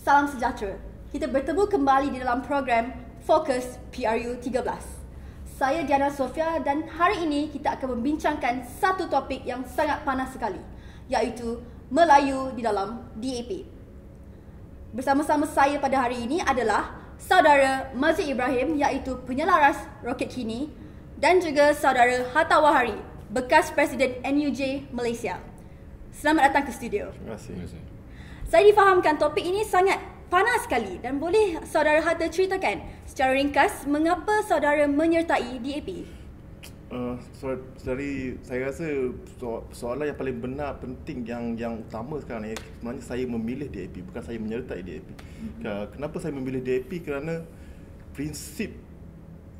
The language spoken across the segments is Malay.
Salam sejahtera. Kita bertemu kembali di dalam program Fokus PRU 13. Saya Diana Sofia dan hari ini kita akan membincangkan satu topik yang sangat panas sekali, iaitu Melayu di dalam DAP. Bersama-sama saya pada hari ini adalah Saudara Mazid Ibrahim, iaitu penyelaras roket kini, dan juga Saudara Hatta Wahari, bekas Presiden NUJ Malaysia. Selamat datang ke studio. Terima kasih. Saya difahamkan topik ini sangat panas sekali dan boleh Saudara Hatta ceritakan secara ringkas mengapa saudara menyertai DAP? Dari saya rasa soalan yang paling benar, penting, yang utama sekarang ni, sebenarnya saya memilih DAP, bukan saya menyertai DAP. Kenapa saya memilih DAP? Kerana prinsip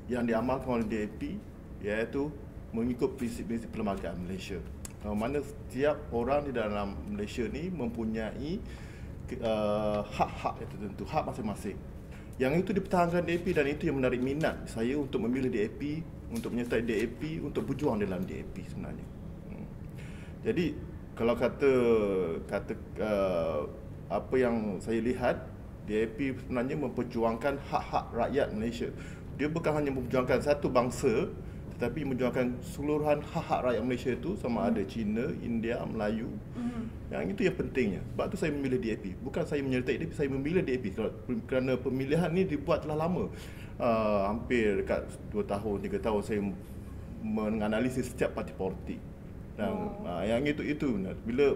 yang diamalkan oleh DAP iaitu mengikut prinsip-prinsip perlembagaan Malaysia. Mana setiap orang di dalam Malaysia ni mempunyai hak-hak yang tertentu, hak masing-masing. Yang itu dipertahankan DAP dan itu yang menarik minat saya untuk memilih DAP, untuk menyertai DAP, untuk berjuang dalam DAP sebenarnya. Jadi kalau kata apa yang saya lihat, DAP sebenarnya memperjuangkan hak-hak rakyat Malaysia. Dia bukan hanya memperjuangkan satu bangsa, tetapi memperjuangkan seluruhan hak-hak rakyat Malaysia itu, sama ada Cina, India, Melayu. Yang itu yang pentingnya. Sebab tu saya memilih DAP. Bukan saya menyertai DAP, saya memilih DAP kerana pemilihan ni dibuat telah lama. Hampir dekat 2 tahun, 3 tahun saya menganalisis setiap parti politik. Dan yang itu bila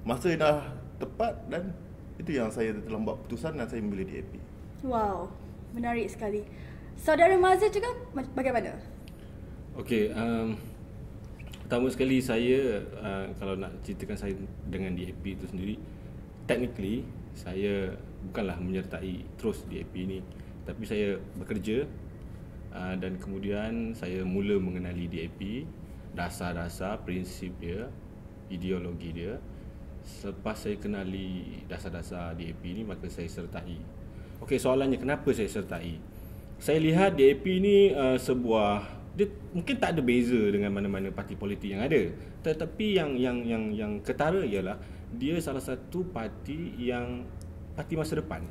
masa dah tepat, dan itu yang saya telah buat keputusan dan saya memilih DAP. Wow, menarik sekali. Saudara Mazid juga bagaimana? Okey, pertama sekali saya kalau nak ceritakan saya dengan DAP itu sendiri, technically saya bukanlah menyertai terus DAP ni, tapi saya bekerja dan kemudian saya mula mengenali DAP, dasar-dasar, prinsip dia, ideologi dia. Selepas saya kenali dasar-dasar DAP ni, maka saya sertai. Okey, soalannya kenapa saya sertai? Saya lihat DAP ni sebuah, dia mungkin tak ada beza dengan mana-mana parti politik yang ada, tetapi yang ketara ialah dia salah satu parti masa depan.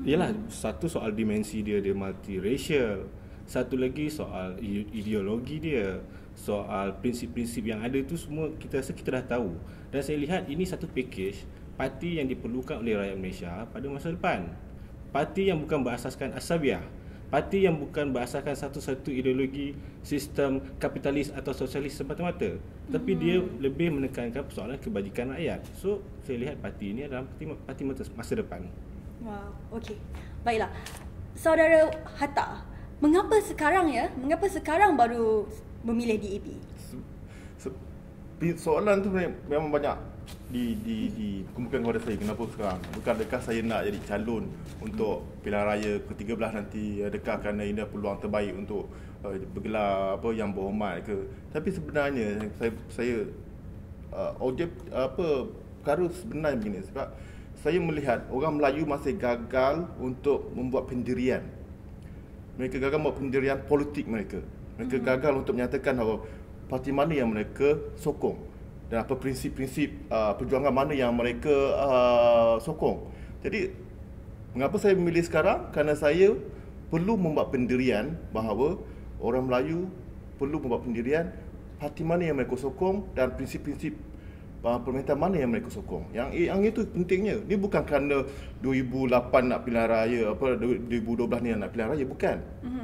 Ialah satu soal dimensi dia multiracial, satu lagi soal ideologi dia, soal prinsip-prinsip yang ada itu semua kita rasa kita dah tahu. Dan saya lihat ini satu package parti yang diperlukan oleh rakyat Malaysia pada masa depan. Parti yang bukan berasaskan asabiah, parti yang bukan berasaskan satu-satu ideologi sistem kapitalis atau sosialis semata-mata, tapi dia lebih menekankan persoalan kebajikan rakyat. So saya lihat parti ini adalah parti masa depan. Wow, okey. Baiklah. Saudara Hatta, mengapa sekarang baru memilih DAP? Soalan tu memang banyak dikumpulkan kepada saya. Kenapa sekarang? Bukankah saya nak jadi calon untuk pilihan raya ke-13 nanti? Adakah kerana ini peluang terbaik untuk bergelar yang berhormat ke? Tapi sebenarnya saya perkara sebenarnya begini, sebab saya melihat orang Melayu masih gagal untuk membuat pendirian. Mereka gagal membuat pendirian politik mereka. Mereka gagal untuk menyatakan bahawa parti mana yang mereka sokong dan apa prinsip-prinsip perjuangan mana yang mereka sokong. Jadi mengapa saya memilih sekarang? Kerana saya perlu membuat pendirian bahawa orang Melayu perlu membuat pendirian parti mana yang mereka sokong dan prinsip-prinsip pemerintahan mana yang mereka sokong. Yang itu pentingnya. Ini bukan kerana 2008 nak pilihan raya, 2012 ni nak pilihan raya, bukan.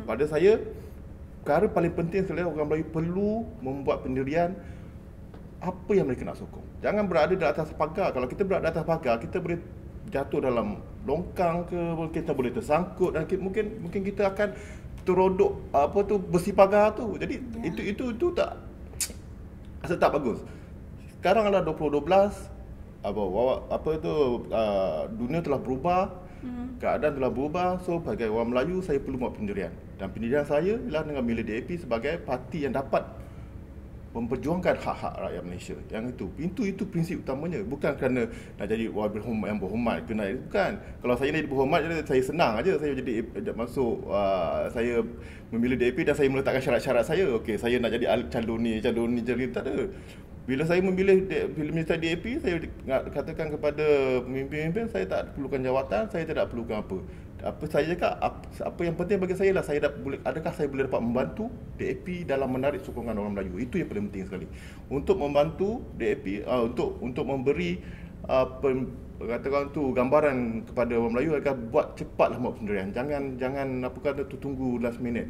Pada saya, perkara paling penting sekali, orang Melayu perlu membuat pendirian apa yang mereka nak sokong. Jangan berada di atas pagar. Kalau kita berada di atas pagar, kita boleh jatuh dalam longkang ke, kita boleh tersangkut dan mungkin kita akan terodok besi pagar tu. Jadi itu tak rasa tak bagus. Sekarang adalah 2012, dunia telah berubah, keadaan telah berubah. So sebagai orang Melayu, saya perlu buat pendirian. Dan pendirian saya ialah dengan memilih DAP sebagai parti yang dapat memperjuangkan hak-hak rakyat Malaysia. Yang itu prinsip utamanya. Bukan kerana nak jadi yang berhormat ke nak, bukan. Kalau saya nak jadi berhormat, saya senang aja. Saya jadi masuk, saya memilih DAP dan saya meletakkan syarat-syarat saya. Okey, saya nak jadi calon ni, tak ada. Bila saya memilih minister DAP, saya katakan kepada pemimpin-pemimpin, saya tak perlukan jawatan, saya tidak perlukan apa. Saya cakap, apa yang penting bagi saya lah, adakah saya boleh dapat membantu DAP dalam menarik sokongan orang Melayu. Itu yang paling penting sekali. Untuk membantu DAP, untuk memberi katakan tu gambaran kepada orang Melayu, agar buat cepatlah buat pendirian. Jangan apa kata tu tunggu last minute,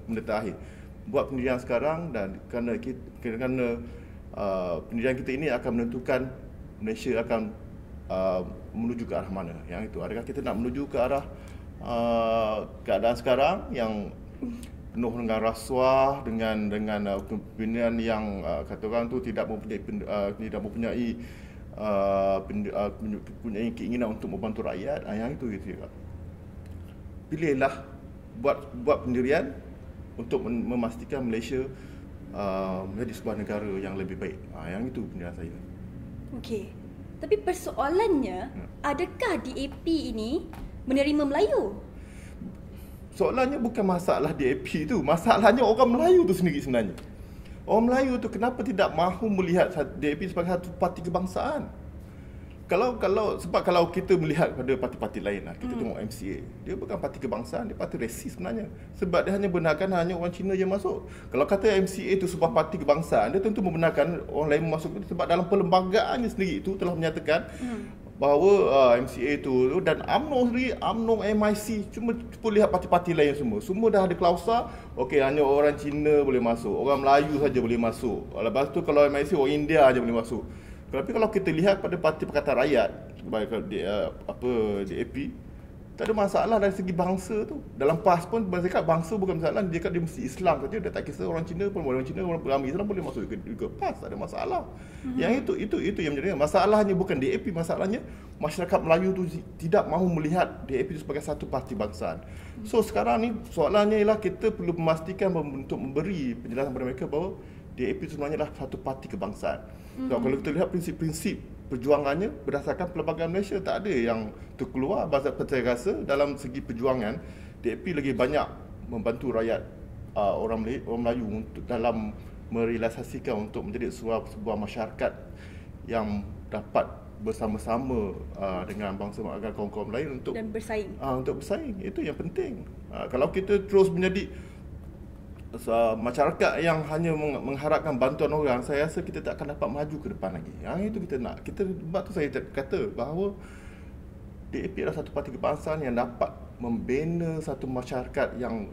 benda terakhir. Buat pendirian sekarang, dan kerana pendirian kita ini akan menentukan Malaysia akan menuju ke arah mana. Yang itu, adakah kita nak menuju ke arah keadaan sekarang yang penuh dengan rasuah, dengan pimpinan yang katakan tu tidak mempunyai keinginan untuk membantu rakyat. Yang itu gitu. Pilihlah buat pendirian untuk memastikan Malaysia menjadi sebuah negara yang lebih baik. Yang itu pendapat saya. Okey. Tapi persoalannya, adakah DAP ini menerima Melayu? Soalannya bukan masalah DAP tu, masalahnya orang Melayu tu sendiri sebenarnya. Orang Melayu tu kenapa tidak mahu melihat DAP sebagai satu parti kebangsaan? Sebab kalau kita melihat pada parti-parti lain lah, kita tengok MCA, dia bukan parti kebangsaan, dia parti resis sebenarnya. Sebab dia hanya benarkan hanya orang Cina je masuk. Kalau kata MCA itu sebuah parti kebangsaan, dia tentu membenarkan orang lain masuk. Sebab dalam perlembagaannya sendiri itu telah menyatakan bahawa MCA itu dan UMNO sendiri, UMNO, MIC, cuma lihat parti-parti lain semua dah ada klausa, okey hanya orang Cina boleh masuk, orang Melayu saja boleh masuk. Lepas tu kalau MIC orang India aja boleh masuk. Tapi kalau kita lihat pada Parti Pakatan Rakyat, DAP, tak ada masalah dari segi bangsa tu. Dalam PAS pun mereka cakap bangsa bukan masalah, dia kata dia mesti Islam saja, dia tak kisah orang Cina pun, orang Cina, orang beragama Islam boleh masuk juga PAS, tak ada masalah. Yang itu yang menjadi masalahnya bukan DAP, masalahnya masyarakat Melayu tu tidak mahu melihat DAP itu sebagai satu parti bangsaan. So sekarang ni soalannya ialah kita perlu memastikan untuk memberi penjelasan kepada mereka bahawa DAP sebenarnya adalah satu parti kebangsaan. So, kalau kita lihat prinsip-prinsip perjuangannya berdasarkan Perlembagaan Malaysia, tak ada yang terkeluar. Saya rasa dalam segi perjuangan, DAP lagi banyak membantu rakyat orang Melayu untuk dalam merealisasikan untuk menjadi sebuah masyarakat yang dapat bersama-sama dengan bangsa agar kaum-kaum lain untuk bersaing. Untuk bersaing, itu yang penting. Kalau kita terus menjadi masyarakat yang hanya mengharapkan bantuan orang, saya rasa kita tak akan dapat maju ke depan lagi. Yang itu kita nak. Sebab tu saya kata bahawa DAP adalah satu parti kebangsaan yang dapat membina satu masyarakat yang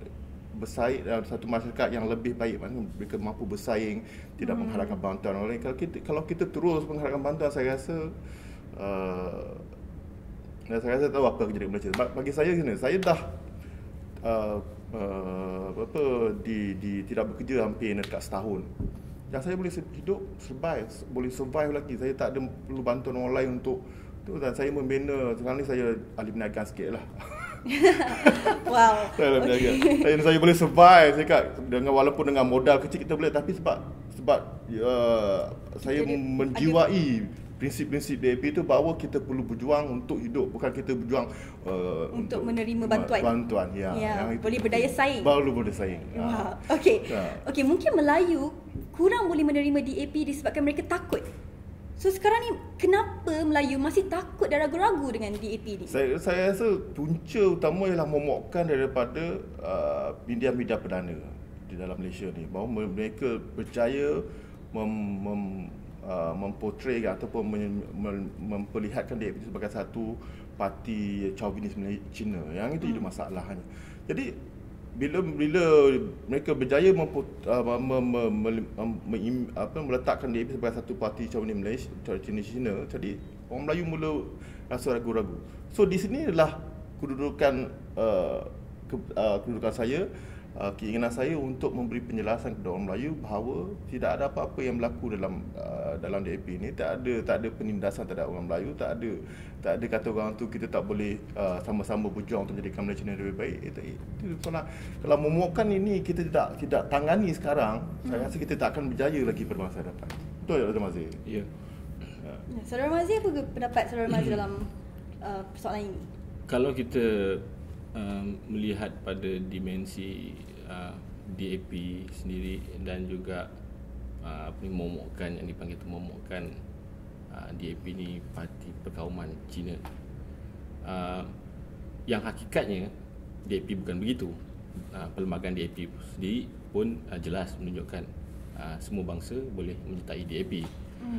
bersaing, satu masyarakat yang lebih baik, maknanya mereka mampu bersaing, tidak mengharapkan bantuan orang lain. Kalau kita terus mengharapkan bantuan, saya rasa tahu apa yang jadi Malaysia. Bagi saya sini, saya dah tidak bekerja hampir dekat setahun. Dan saya boleh hidup, survive lagi. Saya tak ada perlu bantuan orang lain untuk tu, dan saya membina. Sekarang ni saya ahli perniagaan sikit lah. Wow. Saya boleh survive. Saya kat, walaupun dengan modal kecil kita boleh, tapi sebab saya menjiwai prinsip-prinsip DAP itu bahawa kita perlu berjuang untuk hidup, bukan kita berjuang untuk menerima bantuan. Yang boleh berdaya saing. Baru boleh saing. Wow. Okey, mungkin Melayu kurang boleh menerima DAP disebabkan mereka takut. So sekarang ni kenapa Melayu masih takut dan ragu-ragu dengan DAP ni? Saya rasa punca utama ialah momokkan daripada media-media perdana di dalam Malaysia ni, bahawa mereka percaya memportray ataupun memperlihatkan DAP sebagai satu parti chauvinis Cina. Yang itu jadi masalahnya. Jadi bila mereka berjaya meletakkan DAP sebagai satu parti chauvinis Cina, jadi orang Melayu mula rasa ragu-ragu. So di sini adalah kedudukan saya, keinginan saya untuk memberi penjelasan kepada orang Melayu bahawa tidak ada apa-apa yang berlaku dalam DAP ini. Tak ada penindasan terhadap orang Melayu, tak ada kata orang tu kita tak boleh sama-sama berjuang untuk menjadikan Malaysia yang lebih baik. Kalau momokkan ini kita tidak tangani sekarang, saya rasa kita tak akan berjaya lagi pada masa depan. Betul tak, Dr. Mazir? Ya. Saudara Mazir, apa pendapat Saudara Mazir dalam persoalan ini? Kalau kita melihat pada dimensi DAP sendiri dan juga momokkan, yang dipanggil tu momokkan DAP ni parti perkauman Cina. Yang hakikatnya DAP bukan begitu. Perlembagaan DAP sendiri pun jelas menunjukkan semua bangsa boleh menyertai DAP.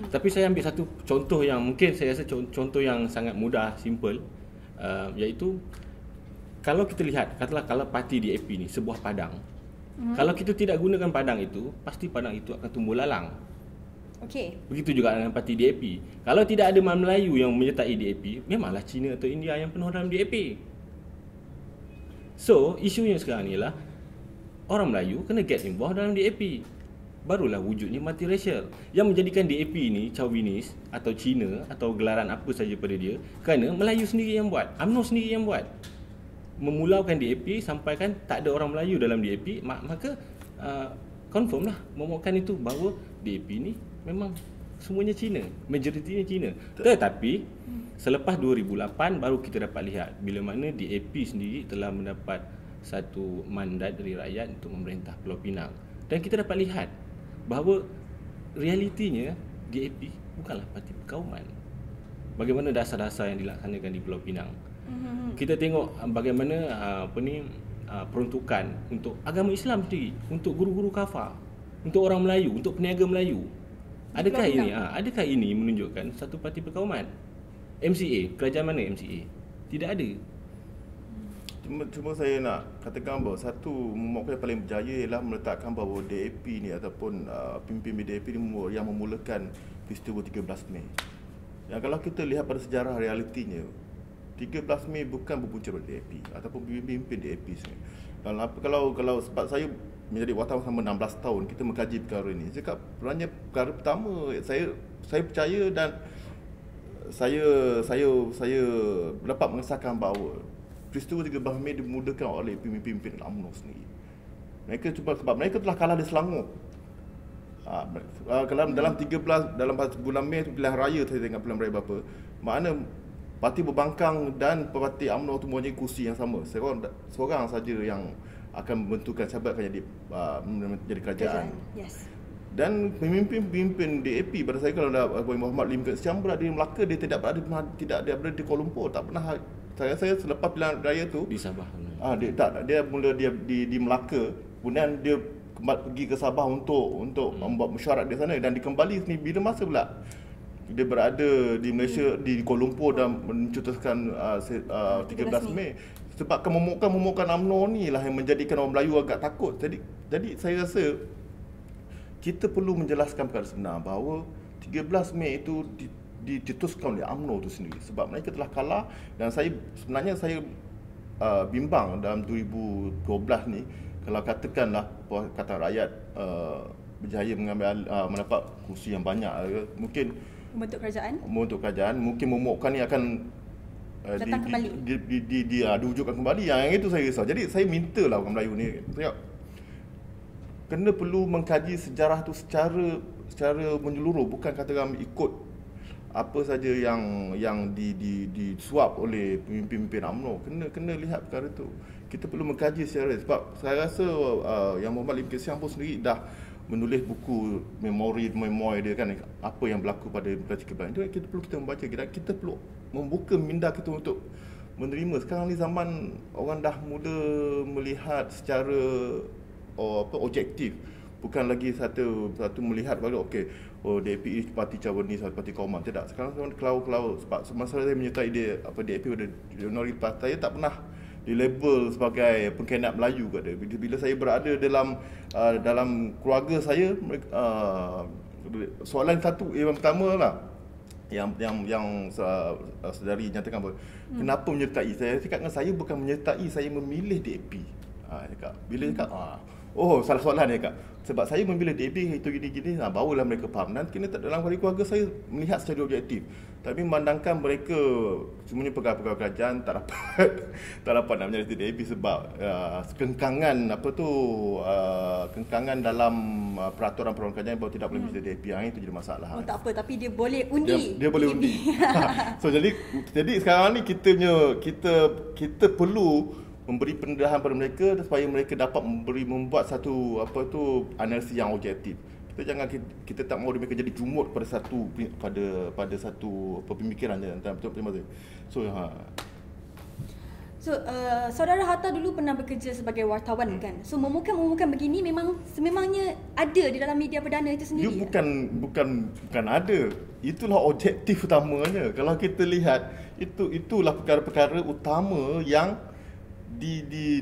Tapi saya ambil satu contoh yang mungkin saya rasa contoh yang sangat mudah, simple, iaitu kalau kita lihat, katalah kalau parti DAP ni sebuah padang, kalau kita tidak gunakan padang itu, pasti padang itu akan tumbuh lalang. Okey. Begitu juga dengan parti DAP. Kalau tidak ada Melayu yang menyertai DAP, memanglah China atau India yang penuh dalam DAP. So, isunya sekarang ni ialah orang Melayu kena get involved dalam DAP. Barulah wujudnya multiracial. Yang menjadikan DAP ni chauvinis atau Cina atau gelaran apa saja pada dia, kerana Melayu sendiri yang buat, UMNO sendiri yang buat. Memulaukan DAP sampaikan tak ada orang Melayu dalam DAP, maka confirm lah momokkan itu bahawa DAP ni memang semuanya Cina, majoritinya Cina. Tetapi selepas 2008 baru kita dapat lihat bila mana DAP sendiri telah mendapat satu mandat dari rakyat untuk memerintah Pulau Pinang. Dan kita dapat lihat bahawa realitinya DAP bukanlah parti perkauman. Bagaimana dasar-dasar yang dilaksanakan di Pulau Pinang. Kita tengok bagaimana peruntukan untuk agama Islam sendiri, untuk guru-guru kafar, untuk orang Melayu, untuk peniaga Melayu. Adakah ini menunjukkan satu parti perkauman? MCA, kerajaan mana MCA? Tidak ada. Cuma saya nak katakan bahawa satu momok yang paling berjaya ialah meletakkan bahawa DAP ni ataupun pimpin DAP ni yang memulakan peristiwa 13 Mei. Yang kalau kita lihat pada sejarah realitinya, 13 Mei bukan berpunca dari DAP ataupun pimpin DAP sendiri. Kalau sebab saya menjadi wartawan selama 16 tahun, kita mengkaji perkara ini. Saya cakap sebenarnya perkara pertama saya percaya dan saya dapat mengesahkan bahawa peristiwa 13 Mei dimudahkan oleh pimpin-pimpin UMNO sendiri. Mereka cuba sebab mereka telah kalah di Selangor. Dalam bulan Mei pilihan raya, saya tengok pilihan raya berapa, makna parti berbangkang dan parti UMNO tu mempunyai kursi yang sama. Seorang saja yang akan membentukkan siapa akan jadi kerajaan. Yes. Dan pemimpin DAP pada saya, kalau Muhammad Lim Kek Siang berada di Melaka, dia tidak berada di Kuala Lumpur, tak pernah. Saya selepas pilihan raya tu di Sabah. Dia mula di Melaka, kemudian dia pergi ke Sabah untuk membuat mesyuarat di sana dan dikembali sini bila masa pula dia berada di Malaysia, di Kuala Lumpur dan mencetuskan 13 Mei. Sebab kemomokan UMNO ni lah yang menjadikan orang Melayu agak takut. Jadi saya rasa kita perlu menjelaskan perkara sebenar bahawa 13 Mei itu dicetuskan oleh UMNO itu sendiri sebab mereka telah kalah. Dan sebenarnya saya bimbang dalam 2012 ni, kalau katakanlah kata rakyat berjaya mendapat kursi yang banyak, mungkin membentuk kerajaan, mungkin momokkan ni akan datang kembali, diwujudkan kembali. Yang itu saya risau. Jadi saya mintalah orang Melayu ni kena perlu mengkaji sejarah tu secara menyeluruh, bukan katakan ikut apa saja yang disuap oleh pemimpin UMNO. Kena lihat perkara tu. Kita perlu mengkaji secara, sebab saya rasa yang Muhammad Lim Kek Siang pun sendiri dah menulis buku memori dia kan, apa yang berlaku pada Demokrasi Kebayan. Itu kita membaca, kita perlu membuka minda kita untuk menerima. Sekarang ni zaman orang dah mula melihat secara objektif, bukan lagi satu melihat bahawa DAP ini parti Chauvinis atau parti kauman. Tidak. Sekarang kalau sebab semasa saya menyertai DAP pada Januari lepas, saya tak pernah dilabel sebagai pengkhianat Melayu kat dia. Bila saya berada dalam keluarga saya, soalan satu yang pertama lah yang saudari nyatakan bahawa kenapa menyertai. Saya cakap dengan saya bukan menyertai, saya memilih DAP. Bila cakap salah soalan dia kak. Sebab saya memilih DAP itu gini-gini, barulah mereka faham. Nanti dalam keluarga saya melihat secara objektif. Tapi memandangkan mereka semuanya pegawai-pegawai kerajaan tak dapat nak menyertai DAP sebab kengkangan dalam peraturan kerajaan bahawa tidak boleh menyertai DAP. Yang itu jadi masalah. Tak apa, tapi dia boleh undi. Dia boleh undi. So jadi sekarang ni kita perlu memberi pendedahan pada mereka supaya mereka dapat membuat satu analisis yang objektif. kita tak mahu mereka jadi jumut pada satu pemikiran je. Betul. So, saudara Hatta dulu pernah bekerja sebagai wartawan kan? So, memukan begini sememangnya ada di dalam media perdana itu sendiri? Dia bukan ada. Itulah objektif utamanya. Kalau kita lihat, itulah perkara-perkara utama yang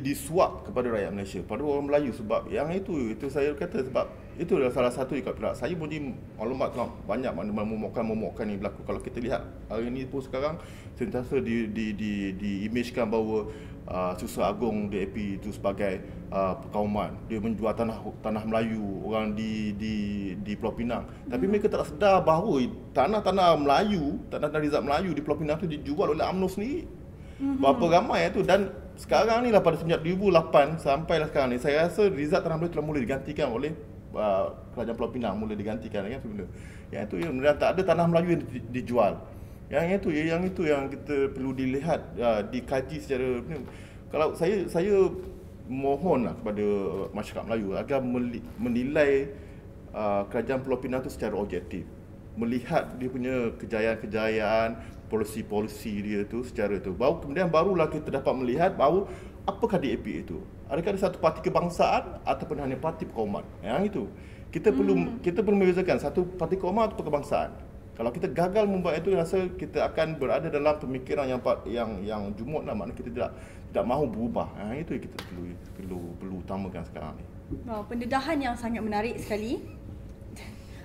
disuap kepada rakyat Malaysia, pada orang Melayu. Sebab yang itu saya kata, sebab itu adalah salah satu ikat perak. Saya punya maklumat banyak memukan yang berlaku. Kalau kita lihat hari ini pun sekarang sentiasa diimagekan bahawa Susah Agung DAP itu sebagai perkauman. Dia menjual tanah Melayu orang di Pulau Pinang. Tapi mereka tak sedar bahawa tanah Melayu, tanah Rizal Melayu di Pulau Pinang itu dijual oleh UMNO sendiri. Berapa ramai itu. Dan sekarang ni lah, pada sejak 2008 sampailah sekarang ni, saya rasa Rizal tanah Melayu telah mula digantikan oleh Kerajaan Pulau Pinang, mula digantikan kan benda. Yang itu yang tak ada tanah Melayu yang dijual. Yang itu yang kita perlu dilihat, dikaji secara. Kalau saya mohonlah kepada masyarakat Melayu agar menilai Kerajaan Pulau Pinang itu secara objektif. Melihat dia punya kejayaan-kejayaan, polisi-polisi dia tu secara tu. Kemudian barulah kita dapat melihat bahawa apakah DAP itu. Adakah dia satu parti kebangsaan ataupun hanya parti perkauman? Yang itu. Kita perlu membezakan satu parti perkauman atau kebangsaan. Kalau kita gagal membuat itu, rasa kita akan berada dalam pemikiran yang jumut lah, maknanya kita tidak mahu berubah. Itu yang kita perlu utamakan sekarang ni. Wow, pendedahan yang sangat menarik sekali.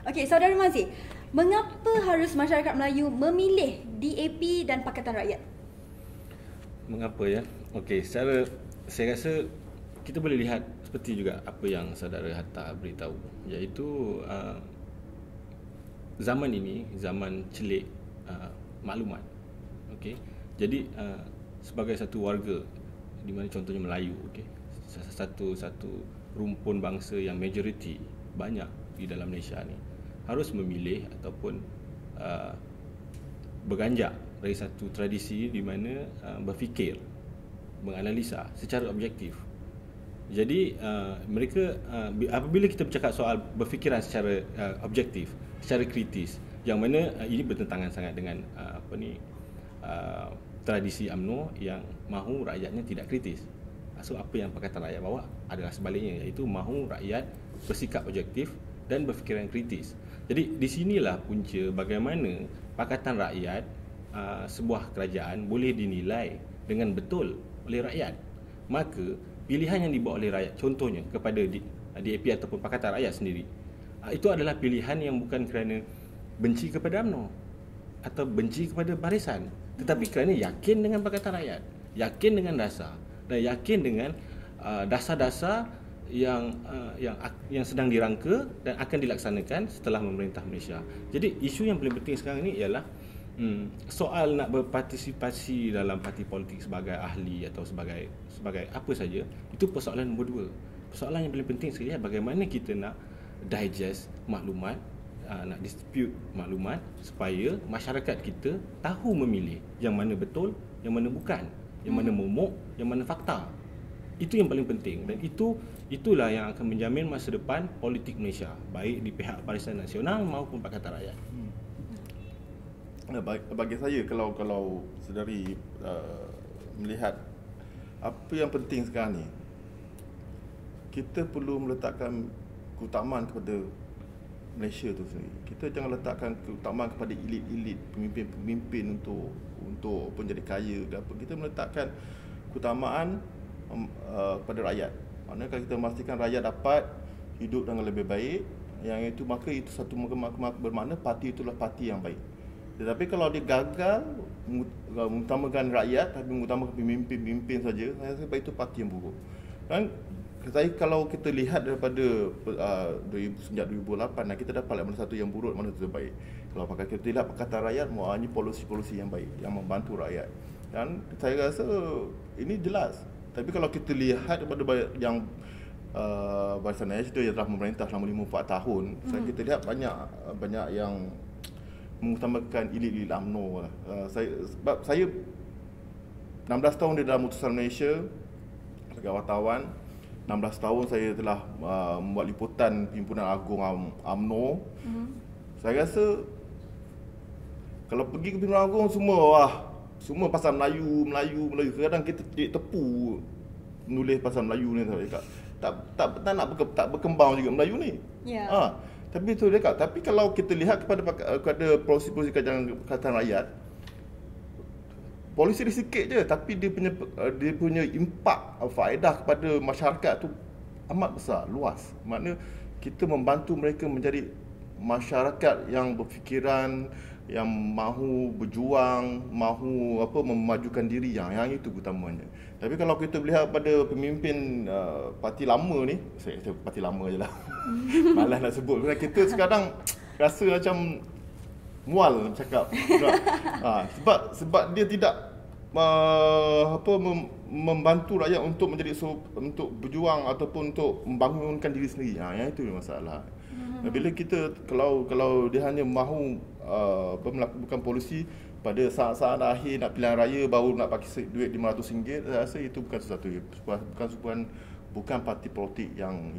Okey, Saudara Mazie, mengapa harus masyarakat Melayu memilih DAP dan Pakatan Rakyat? Mengapa ya? Okey, saya rasa kita boleh lihat seperti juga apa yang saudara Hatta beritahu, iaitu zaman ini zaman celik maklumat. Okey. Jadi sebagai satu warga di mana contohnya Melayu, okey, satu rumpun bangsa yang majoriti banyak di dalam Malaysia ni, harus memilih ataupun beranjak dari satu tradisi di mana berfikir, menganalisa secara objektif. Jadi mereka apabila kita bercakap soal berfikiran secara objektif, secara kritis, yang mana ini bertentangan sangat dengan tradisi UMNO yang mahu rakyatnya tidak kritis. So apa yang Pakatan Rakyat bawa adalah sebaliknya, iaitu mahu rakyat bersikap objektif dan berfikiran kritis. Jadi di sinilah punca bagaimana Pakatan Rakyat, sebuah kerajaan boleh dinilai dengan betul oleh rakyat. Maka pilihan yang dibuat oleh rakyat, contohnya kepada DAP ataupun Pakatan Rakyat sendiri, itu adalah pilihan yang bukan kerana benci kepada UMNO atau benci kepada barisan, tetapi kerana yakin dengan Pakatan Rakyat, yakin dengan dasar, dan yakin dengan dasar-dasar yang sedang dirangka dan akan dilaksanakan setelah memerintah Malaysia. Jadi isu yang paling penting sekarang ni ialah soal nak berpartisipasi dalam parti politik sebagai ahli atau sebagai apa saja, itu persoalan nombor 2. Persoalan yang paling penting sekali adalah bagaimana kita nak digest maklumat, nak dispute maklumat supaya masyarakat kita tahu memilih yang mana betul, yang mana bukan, yang mana momok, yang mana fakta. Itu yang paling penting, dan itulah yang akan menjamin masa depan politik Malaysia, baik di pihak Barisan Nasional maupun Pakatan Rakyat. Bagi saya, kalau sedari melihat apa yang penting sekarang ni, kita perlu meletakkan keutamaan kepada Malaysia tu sendiri. Kita jangan letakkan keutamaan kepada elit-elit, pemimpin-pemimpin untuk menjadi kaya ke apa. Kita meletakkan keutamaan kepada rakyat. Maknanya kalau kita memastikan rakyat dapat hidup dengan lebih baik, yang itu, maka itu satu bermakna parti itulah parti yang baik. Tetapi kalau dia gagal mengutamakan rakyat tapi mengutamakan pemimpin-pemimpin saja, saya rasa itu parti yang buruk. Dan kalau kita lihat daripada sejak 2008, kita dapat mana satu yang buruk, mana satu yang baik. Kalau kita lihat Pakatan Rakyat, ini polisi-polisi yang baik yang membantu rakyat. Dan saya rasa ini jelas. Tapi kalau kita lihat daripada yang Barisan Nasional yang telah memerintah selama 54 tahun, kita lihat banyak yang mengutamakan elit-elit UMNO lah. Sebab saya 16 tahun di dalam Utusan Malaysia sebagai wartawan, 16 tahun saya telah membuat liputan Himpunan Agung UMNO. Saya rasa kalau pergi ke Himpunan Agung semua pasal Melayu. Kadang-kadang kita tepu nulis pasal Melayu ni tak berkembang juga Melayu ni. Tapi itu dia kata. Tapi kalau kita lihat kepada polisi-polisi Kerajaan Rakyat, polisi dia sikit je, tapi dia punya impak, faedah kepada masyarakat tu amat besar, luas. Maknanya kita membantu mereka menjadi masyarakat yang berfikiran, yang mahu berjuang, mahu memajukan diri, yang itu utamanya. Tapi kalau kita lihat pada pemimpin parti lama ni, saya parti lama je lah. Malas nak sebut. Kita sekarang rasa macam mual cakap. Sebab dia tidak membantu rakyat untuk untuk berjuang ataupun untuk membangunkan diri sendiri. Yang itu masalah. Bila kita kalau dia hanya mahu melakukan polisi pada saat-saat akhir nak pilihan raya baru nak pakai duit RM500, saya rasa itu bukan sesuatu, bukan parti politik yang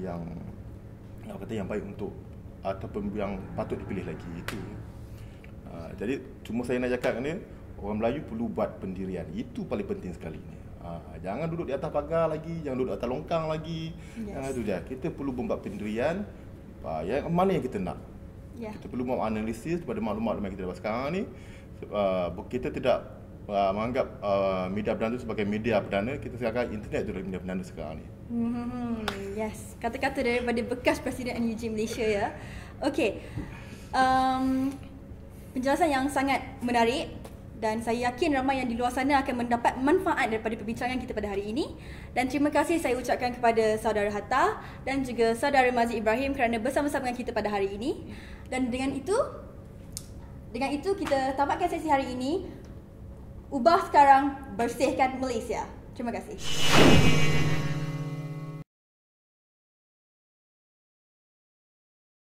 baik untuk ataupun yang patut dipilih lagi itu. Jadi cuma saya nak cakap ni, orang Melayu perlu buat pendirian. Itu paling penting sekali ni. Jangan duduk di atas pagar lagi, jangan duduk atas longkang lagi. Itu je. Kita perlu membuat pendirian. Yang mana yang kita nak. Kita perlu menganalisis pada maklumat yang kita dapat sekarang ni. Kita tidak menganggap media perdana sebagai media perdana. Kita sekarang internet adalah media perdana sekarang ni. Yes, kata-kata daripada bekas Presiden NUJ Malaysia ya. Okey. Penjelasan yang sangat menarik dan saya yakin ramai yang di luar sana akan mendapat manfaat daripada perbincangan kita pada hari ini. Dan terima kasih saya ucapkan kepada Saudara Hatta dan juga Saudara Mazid Ibrahim kerana bersama-sama dengan kita pada hari ini. Dan dengan itu kita tamatkan sesi hari ini. Ubah sekarang, bersihkan Malaysia. Terima kasih.